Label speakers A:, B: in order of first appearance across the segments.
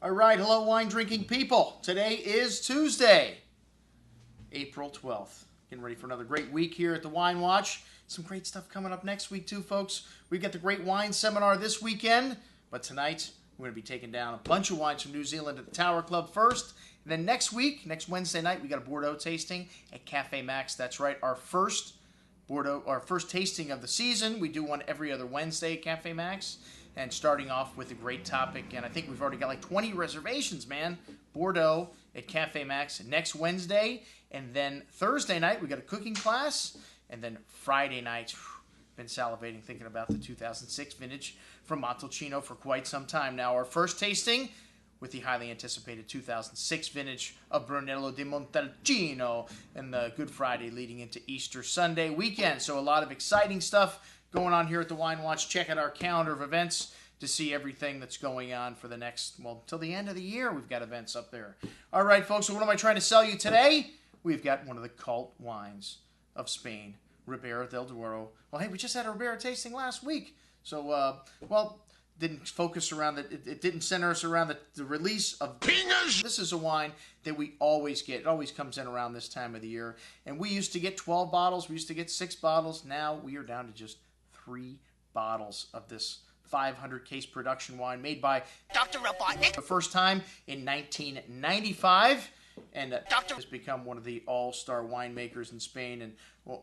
A: All right, hello wine drinking people. Today is Tuesday, April 12th. Getting ready for another great week here at the Wine Watch. Some great stuff coming up next week too, folks. We've got the Great Wine Seminar this weekend, but tonight we're going to be taking down a bunch of wines from New Zealand at the Tower Club first. And then next week, next Wednesday night, we got a Bordeaux tasting at Cafe Max. That's right, our first tasting of the season. We do one every other Wednesday at Cafe Max. And starting off with a great topic, and I think we've already got like 20 reservations, man. Bordeaux at Cafe Max next Wednesday, and then Thursday night we got a cooking class, and then Friday night, been salivating thinking about the 2006 vintage from Montalcino for quite some time now. Our first tasting with the highly anticipated 2006 vintage of Brunello di Montalcino, and the Good Friday leading into Easter Sunday weekend. So a lot of exciting stuff going on here at the Wine Watch. Check out our calendar of events to see everything that's going on for the next, well, till the end of the year. We've got events up there. All right, folks, so what am I trying to sell you today? We've got one of the cult wines of Spain, Ribera del Duero. Well, hey, we just had a Ribera tasting last week. So, didn't focus around it didn't center us around the release of Pingas. This is a wine that we always get. It always comes in around this time of the year. And we used to get 12 bottles. We used to get 6 bottles. Now we are down to just 3 bottles of this 500 case production wine made by Dr. Robotnik. The first time in 1995. And Dr. has become one of the all-star winemakers in Spain. And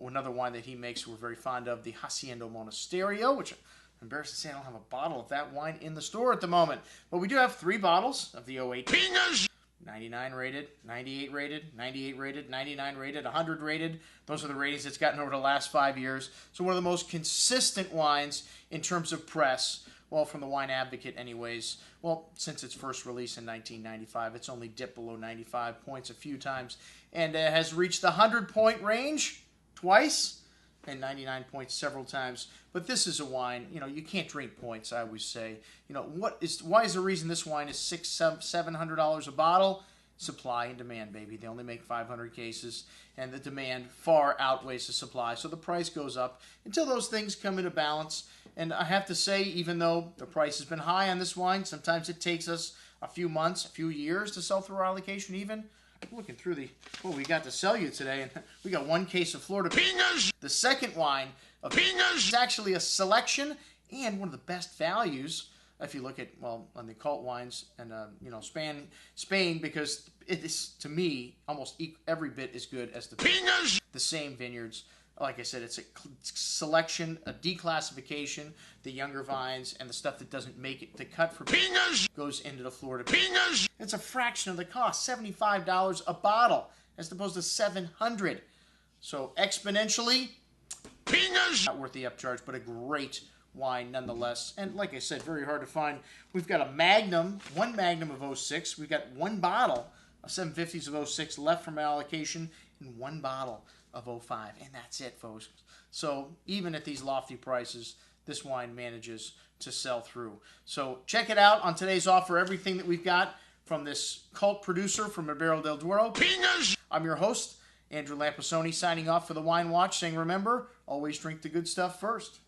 A: another wine that he makes we're very fond of, the Hacienda Monasterio, which I'm embarrassed to say I don't have a bottle of that wine in the store at the moment. But we do have 3 bottles of the 08 Pingas. 99 rated, 98 rated, 98 rated, 99 rated, 100 rated. Those are the ratings it's gotten over the last 5 years. So one of the most consistent wines in terms of press, well, from the Wine Advocate anyways. Well, since its first release in 1995, it's only dipped below 95 points a few times and has reached the 100-point range twice and 99 points several times. But this is a wine, you can't drink points, I always say. Why is the reason this wine is $700 a bottle? Supply and demand, baby. They only make 500 cases, and the demand far outweighs the supply, so the price goes up until those things come into balance. And I have to say, even though the price has been high on this wine, sometimes it takes us a few months, a few years to sell through our allocation even. Looking through what we got to sell you today, and we got 1 case of Florida Pingas. The second wine of Pingas is actually a selection and one of the best values if you look at, well, on the cult wines and, Spain, because it is, to me, almost every bit as good as the Pingas. The same vineyards. Like I said, it's a selection, a declassification. The younger vines and the stuff that doesn't make it the cut for Pingas goes into the Florida Pingas. It's a fraction of the cost, $75 a bottle, as opposed to $700. So exponentially, Pingas not worth the upcharge, but a great wine nonetheless. And like I said, very hard to find. We've got a Magnum, 1 Magnum of 06. We've got 1 bottle of 750s of 06 left from allocation, and 1 bottle of 05, and that's it, folks. So even at these lofty prices, this wine manages to sell through. So check it out on today's offer, everything that we've got from this cult producer from Ribera del Duero, Pingas. I'm your host, Andrew Lamposoni, signing off for the Wine Watch, saying remember, always drink the good stuff first.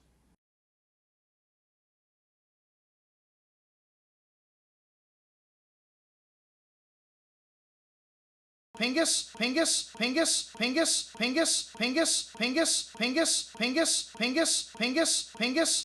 A: Pingus, Pingus, Pingus, Pingus, Pingus, Pingus, Pingus, Pingus, Pingus, Pingus, Pingus, Pingus.